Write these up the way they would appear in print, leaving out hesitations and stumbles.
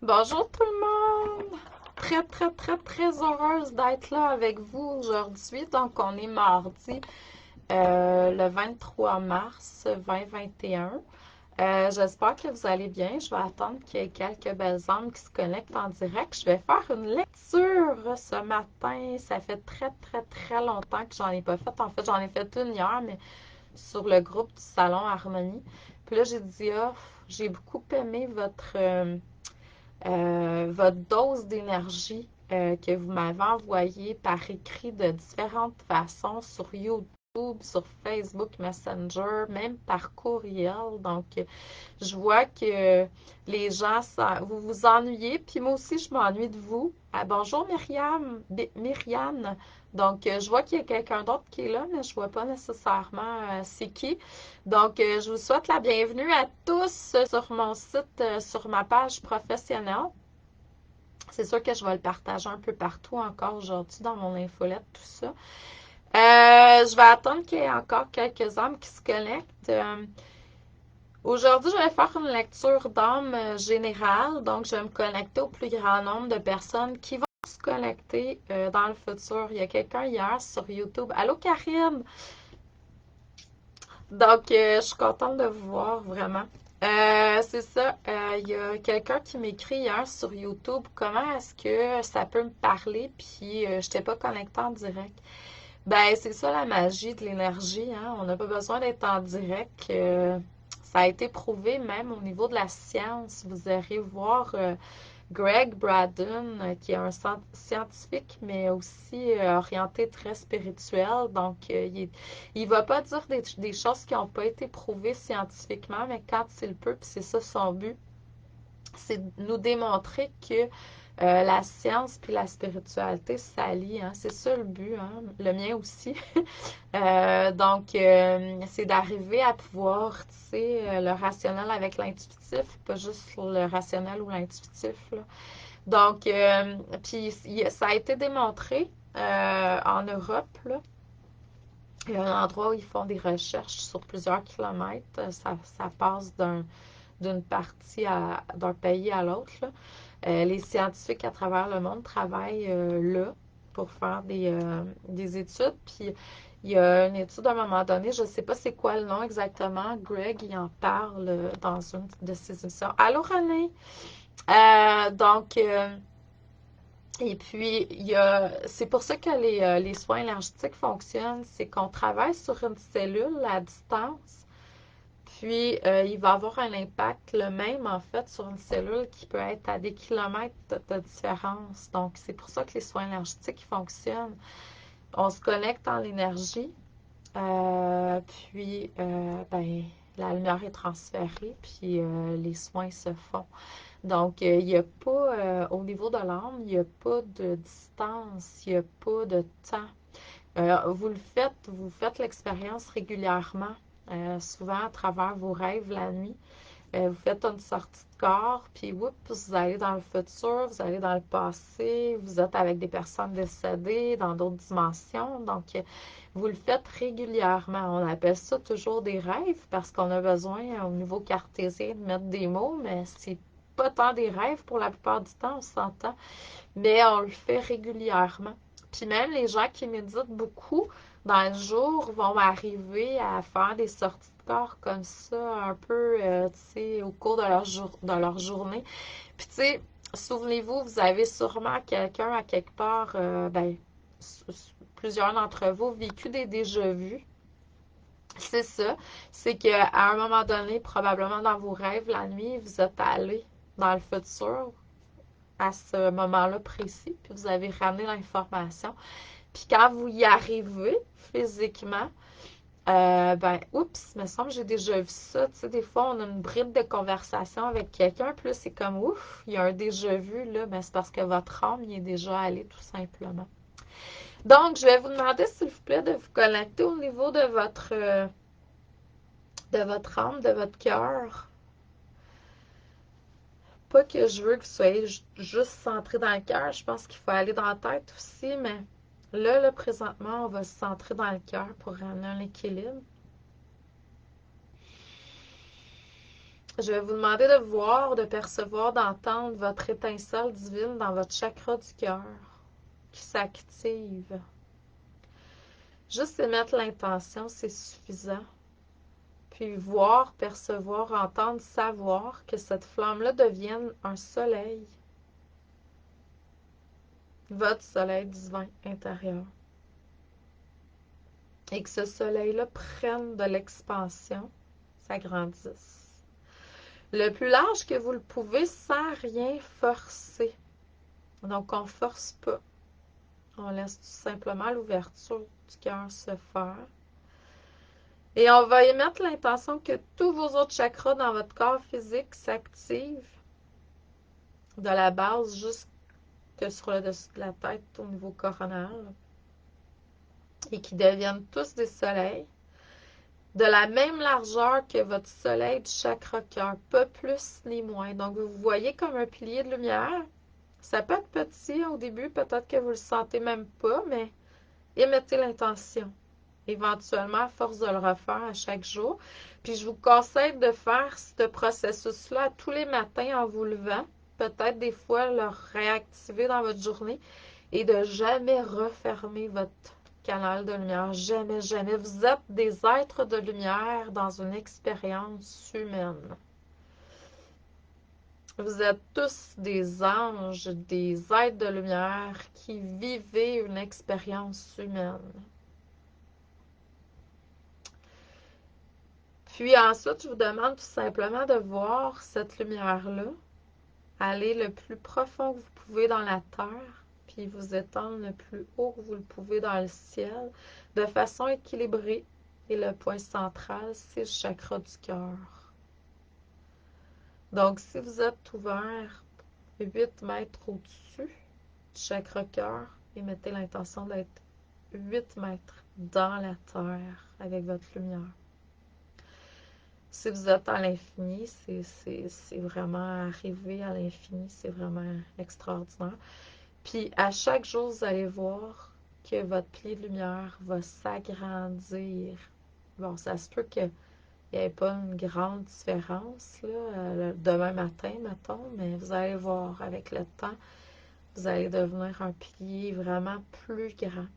Bonjour tout le monde! Très heureuse d'être là avec vous aujourd'hui. Donc, on est mardi, le 23 mars 2021. J'espère que vous allez bien. Je vais attendre qu'il y ait quelques belles âmes qui se connectent en direct. Je vais faire une lecture ce matin. Ça fait très longtemps que j'en ai pas fait. En fait, j'en ai fait une hier, mais sur le groupe du Salon Harmonie. Puis là, j'ai dit, ah, j'ai beaucoup aimé votre dose d'énergie que vous m'avez envoyée par écrit de différentes façons sur YouTube, sur Facebook Messenger, même par courriel. Donc, je vois que les gens, vous vous ennuyez, puis moi aussi, je m'ennuie de vous. Ah, bonjour Myriam. Donc, je vois qu'il y a quelqu'un d'autre qui est là, mais je vois pas nécessairement c'est qui. Donc, je vous souhaite la bienvenue à tous sur mon site, sur ma page professionnelle. C'est sûr que je vais le partager un peu partout encore aujourd'hui dans mon infolette, tout ça. Je vais attendre qu'il y ait encore quelques âmes qui se connectent. Aujourd'hui, je vais faire une lecture d'âme générale, donc je vais me connecter au plus grand nombre de personnes qui vont se connecter dans le futur. Il y a quelqu'un hier sur YouTube. Allô, Karine! Donc, je suis contente de vous voir vraiment. C'est ça, il y a quelqu'un qui m'écrit hier sur YouTube comment est-ce que ça peut me parler, puis je n'étais pas connectée en direct. Ben, c'est ça la magie de l'énergie, hein? On n'a pas besoin d'être en direct. Ça a été prouvé même au niveau de la science. Vous irez voir Greg Braden, qui est un scientifique, mais aussi orienté très spirituel. Donc, il va pas dire des choses qui n'ont pas été prouvées scientifiquement, mais quand il peut, puis c'est ça son but, c'est de nous démontrer que la science puis la spiritualité s'allient, hein. C'est ça le but, hein. Le mien aussi. Donc, c'est d'arriver à pouvoir, tu sais, le rationnel avec l'intuitif, pas juste le rationnel ou l'intuitif, là. Donc, puis ça a été démontré en Europe, là. Il y a un endroit où ils font des recherches sur plusieurs kilomètres. Ça passe d'une partie d'un pays à l'autre, là. Les scientifiques à travers le monde travaillent là pour faire des études. Puis il y a une étude à un moment donné, je ne sais pas c'est quoi le nom exactement. Greg, il en parle dans une de ses émissions. Allô, René? Donc, et puis, c'est pour ça que les soins énergétiques fonctionnent, c'est qu'on travaille sur une cellule à distance, puis il va avoir un impact le même en fait sur une cellule qui peut être à des kilomètres de différence. Donc, c'est pour ça que les soins énergétiques fonctionnent. On se connecte en l'énergie, puis ben, la lumière est transférée, puis les soins se font. Donc, il n'y a pas, au niveau de l'âme, il n'y a pas de distance, il n'y a pas de temps. Vous faites l'expérience régulièrement, souvent à travers vos rêves la nuit. Vous faites une sortie de corps, puis oups, vous allez dans le futur, vous allez dans le passé, vous êtes avec des personnes décédées dans d'autres dimensions. Donc, vous le faites régulièrement. On appelle ça toujours des rêves parce qu'on a besoin, au niveau cartésien, de mettre des mots, mais c'est pas tant des rêves pour la plupart du temps, on s'entend, mais on le fait régulièrement. Puis même les gens qui méditent beaucoup dans le jour vont arriver à faire des sorties de corps comme ça, un peu, tu sais, au cours de leur journée. Puis tu sais, souvenez-vous, vous avez sûrement quelqu'un à quelque part, ben, plusieurs d'entre vous, vécu des déjà-vus. C'est ça. C'est qu'à un moment donné, probablement dans vos rêves, la nuit, vous êtes allé dans le futur à ce moment-là précis, puis vous avez ramené l'information. Puis quand vous y arrivez physiquement, ben, oups, me semble que j'ai déjà vu ça. Tu sais, des fois, on a une bride de conversation avec quelqu'un, puis là, c'est comme ouf, il y a un déjà vu, là, mais c'est parce que votre âme y est déjà allé, tout simplement. Donc, je vais vous demander, s'il vous plaît, de vous connecter au niveau de votre âme, de votre cœur. Pas que je veux que vous soyez juste centré dans le cœur, je pense qu'il faut aller dans la tête aussi, mais là, présentement, on va se centrer dans le cœur pour ramener un équilibre. Je vais vous demander de voir, de percevoir, d'entendre votre étincelle divine dans votre chakra du cœur qui s'active. Juste émettre l'intention, c'est suffisant. Puis voir, percevoir, entendre, savoir que cette flamme-là devienne un soleil. Votre soleil divin intérieur. Et que ce soleil-là prenne de l'expansion, s'agrandisse. Le plus large que vous le pouvez sans rien forcer. Donc, on ne force pas. On laisse tout simplement l'ouverture du cœur se faire. Et on va émettre l'intention que tous vos autres chakras dans votre corps physique s'activent de la base jusque sur le dessus de la tête au niveau coronal et qui deviennent tous des soleils de la même largeur que votre soleil du chakra cœur, pas plus ni moins. Donc, vous voyez comme un pilier de lumière. Ça peut être petit au début, peut-être que vous le sentez même pas, mais émettez l'intention. Éventuellement, à force de le refaire à chaque jour. Puis, je vous conseille de faire ce processus-là tous les matins en vous levant. Peut-être des fois le réactiver dans votre journée et de jamais refermer votre canal de lumière. Jamais, jamais. Vous êtes des êtres de lumière dans une expérience humaine. Vous êtes tous des anges, des êtres de lumière qui vivez une expérience humaine. Puis ensuite, je vous demande tout simplement de voir cette lumière-là aller le plus profond que vous pouvez dans la terre, puis vous étendre le plus haut que vous le pouvez dans le ciel, de façon équilibrée. Et le point central, c'est le chakra du cœur. Donc, si vous êtes ouvert 8 mètres au-dessus du chakra cœur, et mettez l'intention d'être 8 mètres dans la terre avec votre lumière. Si vous êtes à l'infini, c'est vraiment arriver à l'infini, c'est vraiment extraordinaire. Puis à chaque jour, vous allez voir que votre pilier de lumière va s'agrandir. Bon, ça se peut qu'il n'y ait pas une grande différence là, demain matin, mettons, mais vous allez voir avec le temps, vous allez devenir un pilier vraiment plus grand.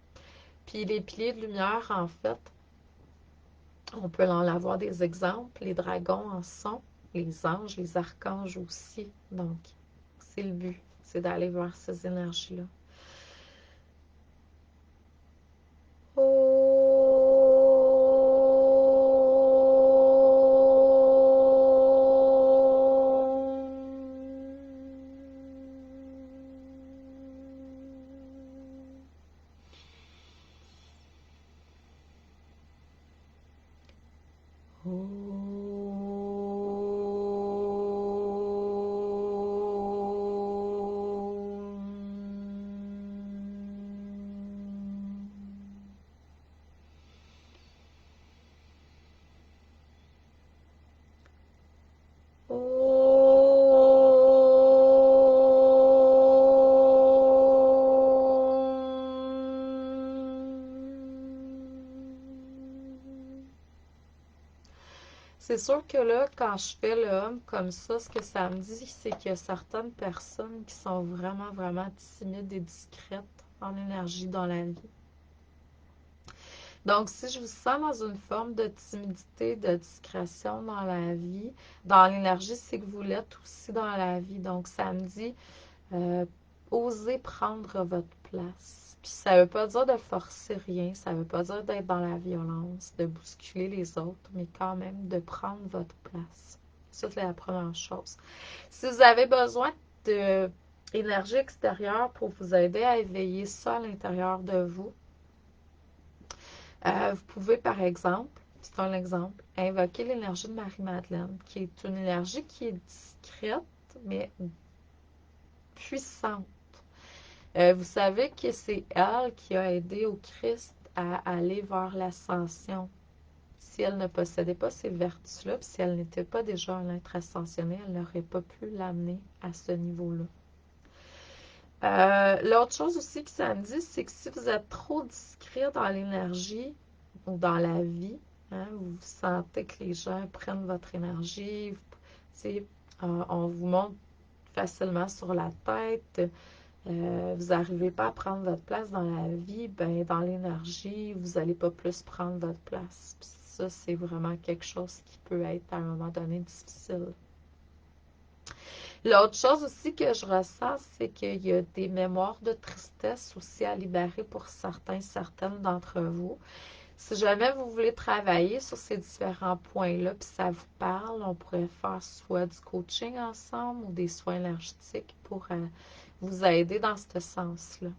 Puis les piliers de lumière, en fait, on peut en avoir des exemples. Les dragons en sont, les anges, les archanges aussi. Donc, c'est le but, c'est d'aller voir ces énergies-là. C'est sûr que là, quand je fais le hum comme ça, ce que ça me dit, c'est qu'il y a certaines personnes qui sont vraiment, vraiment timides et discrètes en énergie dans la vie. Donc, si je vous sens dans une forme de timidité, de discrétion dans la vie, dans l'énergie, c'est que vous l'êtes aussi dans la vie. Donc, ça me dit, osez prendre votre place. Puis ça ne veut pas dire de forcer rien, ça ne veut pas dire d'être dans la violence, de bousculer les autres, mais quand même de prendre votre place. Ça, c'est la première chose. Si vous avez besoin d'énergie extérieure pour vous aider à éveiller ça à l'intérieur de vous, vous pouvez, par exemple, c'est un exemple, invoquer l'énergie de Marie-Madeleine, qui est une énergie qui est discrète, mais puissante. Vous savez que c'est elle qui a aidé au Christ à aller vers l'ascension. Si elle ne possédait pas ces vertus-là, puis si elle n'était pas déjà un être ascensionné, elle n'aurait pas pu l'amener à ce niveau-là. L'autre chose aussi que ça me dit, c'est que si vous êtes trop discret dans l'énergie ou dans la vie, hein, vous sentez que les gens prennent votre énergie, sais, on vous monte facilement sur la tête, vous n'arrivez pas à prendre votre place dans la vie, ben dans l'énergie, vous n'allez pas plus prendre votre place. Puis ça, c'est vraiment quelque chose qui peut être à un moment donné difficile. L'autre chose aussi que je ressens, c'est qu'il y a des mémoires de tristesse aussi à libérer pour certaines d'entre vous. Si jamais vous voulez travailler sur ces différents points-là, puis ça vous parle, on pourrait faire soit du coaching ensemble ou des soins énergétiques pour vous aider dans ce sens-là.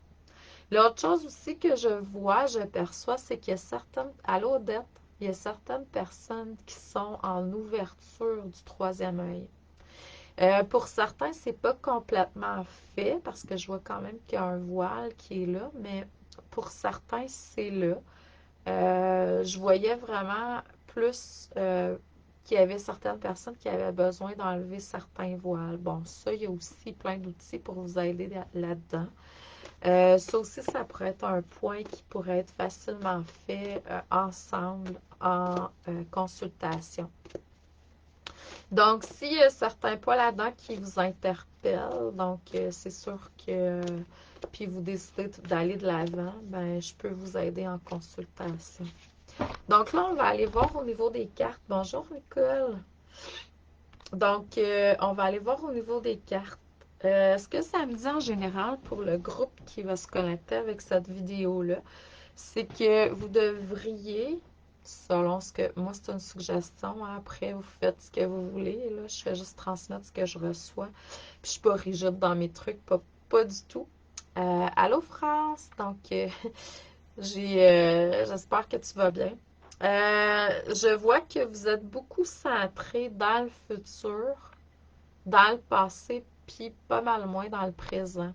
L'autre chose aussi que je vois, je perçois, c'est qu'il y a certaines, à l'Odette, il y a certaines personnes qui sont en ouverture du troisième œil. Pour certains, c'est pas complètement fait parce que je vois quand même qu'il y a un voile qui est là, mais pour certains, c'est là. Je voyais vraiment plus qu'il y avait certaines personnes qui avaient besoin d'enlever certains voiles. Bon, ça, il y a aussi plein d'outils pour vous aider là-dedans. Ça aussi, ça pourrait être un point qui pourrait être facilement fait ensemble en consultation. Donc, s'il y a certains points là-dedans qui vous interpellent, donc c'est sûr que puis vous décidez d'aller de l'avant, ben je peux vous aider en consultation. Donc là, on va aller voir au niveau des cartes. Bonjour Nicole. Donc, on va aller voir au niveau des cartes. Ce que ça me dit en général pour le groupe qui va se connecter avec cette vidéo-là, c'est que vous devriez, selon ce que, moi c'est une suggestion, hein, après vous faites ce que vous voulez, là, je fais juste transmettre ce que je reçois, puis je suis pas rigide dans mes trucs, pas du tout. Allô France, donc j'espère que tu vas bien. Je vois que vous êtes beaucoup centré dans le futur, dans le passé, puis pas mal moins dans le présent.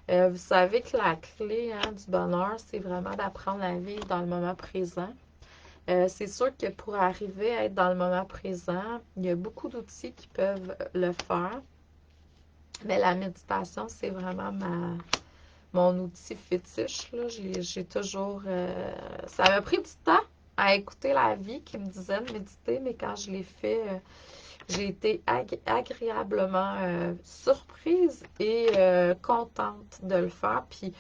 Vous savez que la clé du bonheur, c'est vraiment d'apprendre à vivre dans le moment présent. C'est sûr que pour arriver à être dans le moment présent, il y a beaucoup d'outils qui peuvent le faire. Mais la méditation, c'est vraiment mon outil fétiche. J'ai toujours... ça m'a pris du temps à écouter la vie qui me disait de méditer, mais quand je l'ai fait, j'ai été agréablement surprise et contente de le faire. Puis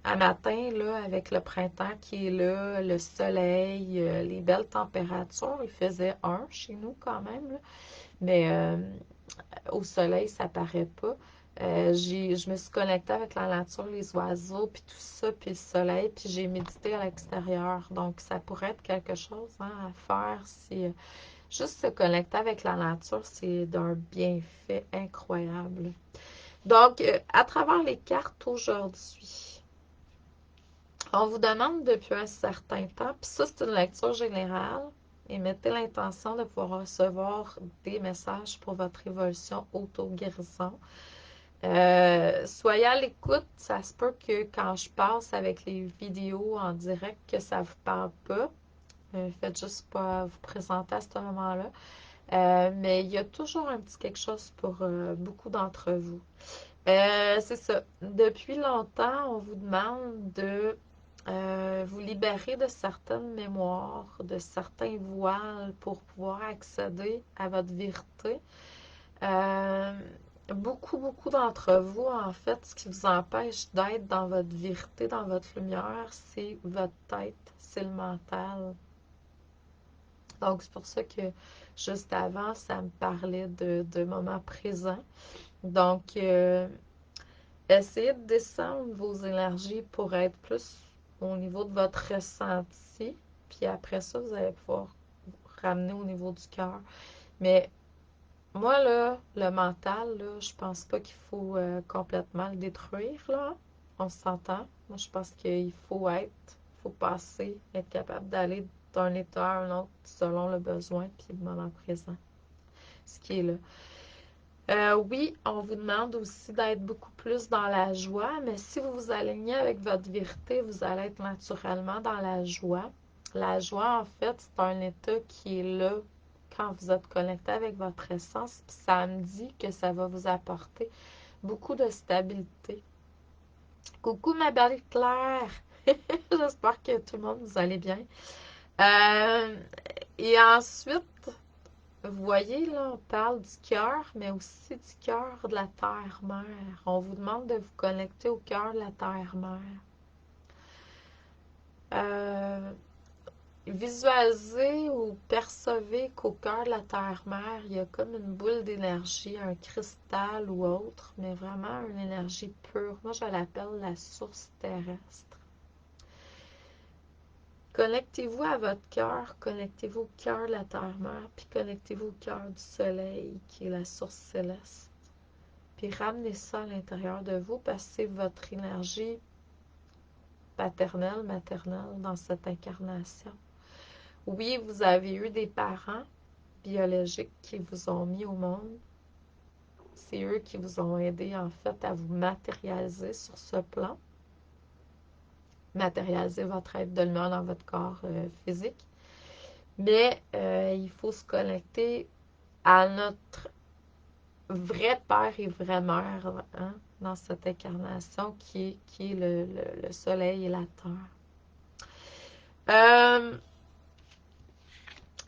à matin, là, avec le printemps qui est là, le soleil, les belles températures, il faisait 1 chez nous quand même, là. Mais au soleil, ça paraît pas. Je me suis connectée avec la nature, les oiseaux, puis tout ça, puis le soleil, puis j'ai médité à l'extérieur. Donc, ça pourrait être quelque chose à faire si juste se connecter avec la nature, c'est d'un bienfait incroyable. Donc, à travers les cartes aujourd'hui, on vous demande depuis un certain temps, puis ça, c'est une lecture générale, et mettez l'intention de pouvoir recevoir des messages pour votre évolution auto-guérison. Soyez à l'écoute, ça se peut que quand je passe avec les vidéos en direct que ça ne vous parle pas. Faites juste pas vous présenter à ce moment-là. Mais il y a toujours un petit quelque chose pour beaucoup d'entre vous. C'est ça. Depuis longtemps, on vous demande de vous libérer de certaines mémoires, de certains voiles pour pouvoir accéder à votre vérité. Euh, beaucoup d'entre vous, en fait, ce qui vous empêche d'être dans votre vérité, dans votre lumière, c'est votre tête, c'est le mental. Donc, c'est pour ça que juste avant, ça me parlait de moment présent. Donc, essayez de descendre vos énergies pour être plus au niveau de votre ressenti. Puis après ça, vous allez pouvoir ramener au niveau du cœur. Mais moi, là, le mental, là, je pense pas qu'il faut complètement le détruire, là. On s'entend. Moi, je pense qu'il faut passer, être capable d'aller d'un état à un autre selon le besoin puis le moment présent. Ce qui est là. Oui, on vous demande aussi d'être beaucoup plus dans la joie, mais si vous vous alignez avec votre vérité, vous allez être naturellement dans la joie. La joie, en fait, c'est un état qui est là quand vous êtes connecté avec votre essence, puis ça me dit que ça va vous apporter beaucoup de stabilité. Coucou ma belle Claire! J'espère que tout le monde vous allez bien. Et ensuite, vous voyez, là, on parle du cœur, mais aussi du cœur de la terre-mère. On vous demande de vous connecter au cœur de la terre-mère. Visualisez ou percevez qu'au cœur de la terre-mère, il y a comme une boule d'énergie, un cristal ou autre, mais vraiment une énergie pure. Moi, je l'appelle la source terrestre. Connectez-vous à votre cœur, connectez-vous au cœur de la terre-mère, puis connectez-vous au cœur du soleil, qui est la source céleste. Puis ramenez ça à l'intérieur de vous, parce que c'est votre énergie paternelle, maternelle dans cette incarnation. Oui, vous avez eu des parents biologiques qui vous ont mis au monde. C'est eux qui vous ont aidé, en fait, à vous matérialiser sur ce plan. Matérialiser votre être de lumière dans votre corps physique. Mais il faut se connecter à notre vrai père et vraie mère, hein, dans cette incarnation qui est le soleil et la terre.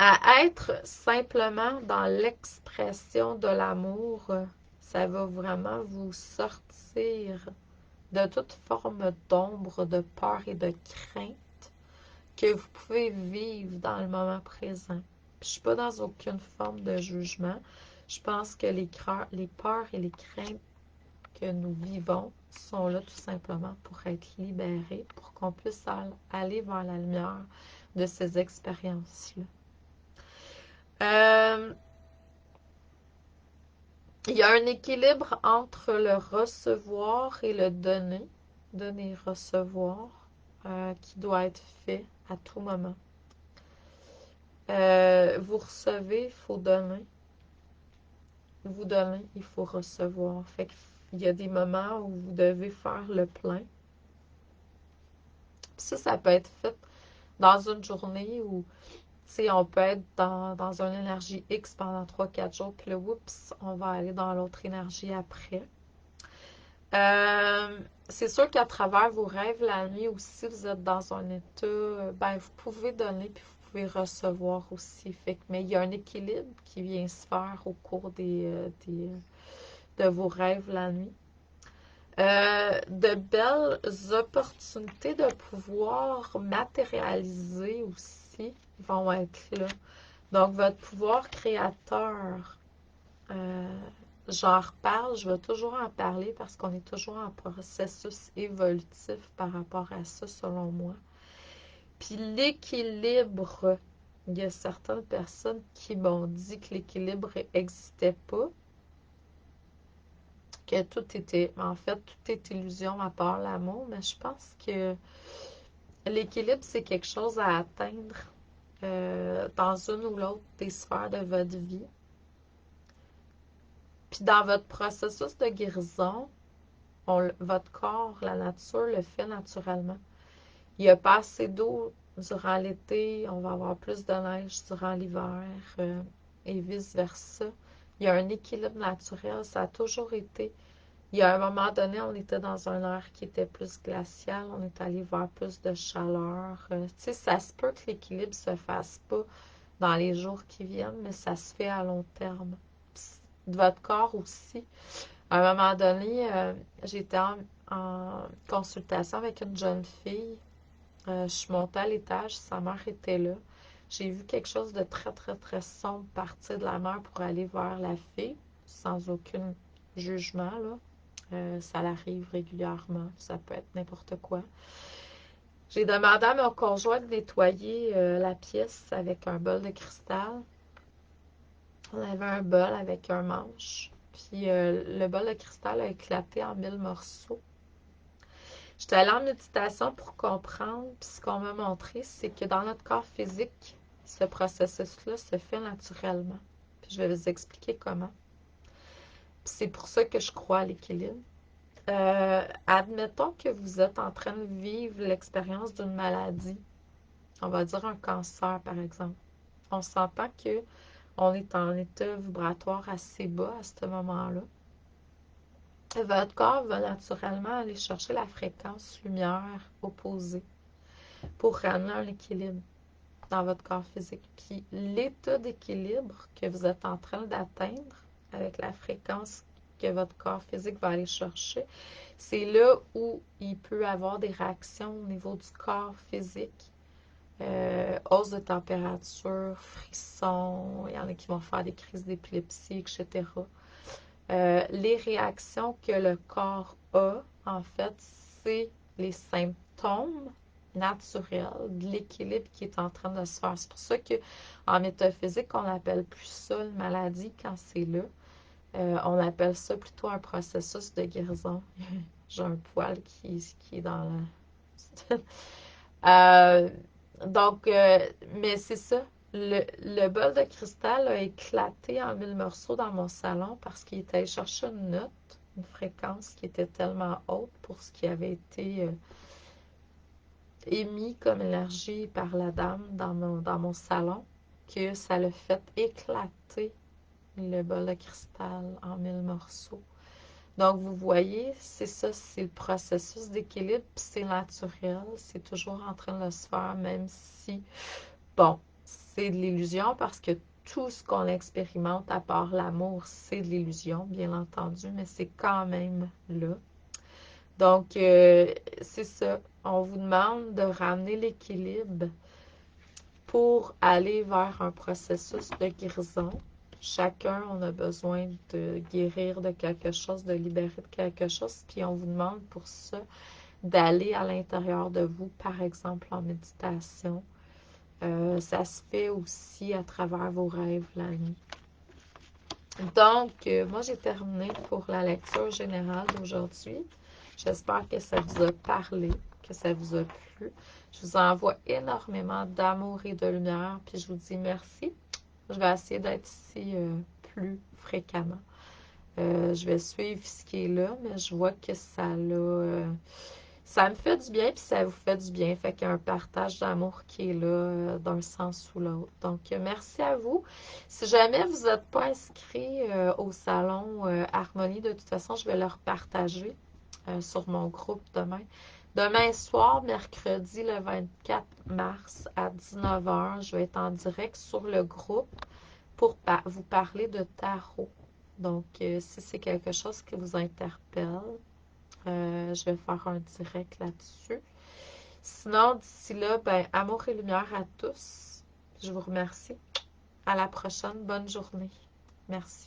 À être simplement dans l'expression de l'amour, ça va vraiment vous sortir de toute forme d'ombre, de peur et de crainte que vous pouvez vivre dans le moment présent. Puis, je ne suis pas dans aucune forme de jugement. Je pense que les peurs et les craintes que nous vivons sont là tout simplement pour être libérés, pour qu'on puisse aller vers la lumière de ces expériences-là. Il y a un équilibre entre le recevoir et le donner, donner et recevoir, qui doit être fait à tout moment. Vous recevez, il faut donner. Vous donnez, il faut recevoir. Fait qu'il y a des moments où vous devez faire le plein. Ça peut être fait dans une journée où, tu sais, on peut être dans une énergie X pendant 3-4 jours, puis là, oups, on va aller dans l'autre énergie après. C'est sûr qu'à travers vos rêves la nuit aussi, vous êtes dans un état, ben, vous pouvez donner puis vous pouvez recevoir aussi. Mais il y a un équilibre qui vient se faire au cours de vos rêves la nuit. De belles opportunités de pouvoir matérialiser aussi vont être là. Donc, votre pouvoir créateur, j'en reparle, je vais toujours en parler parce qu'on est toujours en processus évolutif par rapport à ça, selon moi. Puis l'équilibre, il y a certaines personnes qui m'ont dit que l'équilibre n'existait pas, que tout était, en fait, tout est illusion à part l'amour, mais je pense que l'équilibre, c'est quelque chose à atteindre dans une ou l'autre des sphères de votre vie. Puis dans votre processus de guérison, votre corps, la nature le fait naturellement. Il n'y a pas assez d'eau durant l'été, on va avoir plus de neige durant l'hiver et vice-versa. Il y a un équilibre naturel, ça a toujours été. Il y a un moment donné, on était dans un air qui était plus glacial, on est allé vers plus de chaleur. Tu sais, ça se peut que l'équilibre se fasse pas dans les jours qui viennent, mais ça se fait à long terme. De votre corps aussi. À un moment donné, j'étais en consultation avec une jeune fille. Je suis montée à l'étage, sa mère était là. J'ai vu quelque chose de très, très, très sombre partir de la mer pour aller vers la fille, sans aucun jugement, là. Ça l'arrive régulièrement, ça peut être n'importe quoi. J'ai demandé à mon conjoint de nettoyer la pièce avec un bol de cristal. On avait un bol avec un manche. Puis le bol de cristal a éclaté en 1000 morceaux. J'étais allée en méditation pour comprendre. Puis ce qu'on m'a montré, c'est que dans notre corps physique, ce processus-là se fait naturellement. Puis je vais vous expliquer comment. Puis c'est pour ça que je crois à l'équilibre. Admettons que vous êtes en train de vivre l'expérience d'une maladie. On va dire un cancer, par exemple. On s'entend que on est en état vibratoire assez bas à ce moment-là. Votre corps va naturellement aller chercher la fréquence lumière opposée pour ramener un équilibre. dans votre corps physique. Puis l'état d'équilibre que vous êtes en train d'atteindre avec la fréquence que votre corps physique va aller chercher, c'est là où il peut avoir des réactions au niveau du corps physique. Hausse de température, frissons, il y en a qui vont faire des crises d'épilepsie, etc. Les réactions que le corps a, en fait, c'est les symptômes naturels de l'équilibre qui est en train de se faire. C'est pour ça qu'en métaphysique, on n'appelle plus ça une maladie quand c'est là. On appelle ça plutôt un processus de guérison. J'ai un poil qui est dans la... Euh, mais c'est ça. Le bol de cristal a éclaté en 1000 morceaux dans mon salon parce qu'il était allé chercher une note, une fréquence qui était tellement haute pour ce qui avait été émis comme énergie par la dame dans mon salon que ça l'a fait éclater le bol de cristal en 1000 morceaux. Donc, vous voyez, c'est ça, c'est le processus d'équilibre, puis c'est naturel, c'est toujours en train de se faire, même si, bon, c'est de l'illusion parce que tout ce qu'on expérimente à part l'amour, c'est de l'illusion, bien entendu, mais c'est quand même là. Donc, c'est ça, on vous demande de ramener l'équilibre pour aller vers un processus de guérison. Chacun, on a besoin de guérir de quelque chose, de libérer de quelque chose, puis on vous demande pour ça d'aller à l'intérieur de vous, par exemple en méditation. Ça se fait aussi à travers vos rêves la nuit. Donc, moi, j'ai terminé pour la lecture générale d'aujourd'hui. J'espère que ça vous a parlé, que ça vous a plu. Je vous envoie énormément d'amour et de lumière, puis je vous dis merci. Je vais essayer d'être ici plus fréquemment. Je vais suivre ce qui est là, mais je vois que ça me fait du bien, puis ça vous fait du bien. Fait qu'il y a un partage d'amour qui est là d'un sens ou l'autre. Donc, merci à vous. Si jamais vous n'êtes pas inscrit au salon Harmonie, de toute façon, je vais le repartager sur mon groupe demain. Demain soir, mercredi le 24 mars à 19h, je vais être en direct sur le groupe pour vous parler de tarot. Donc, si c'est quelque chose qui vous interpelle, je vais faire un direct là-dessus. Sinon, d'ici là, ben, amour et lumière à tous. Je vous remercie. À la prochaine. Bonne journée. Merci.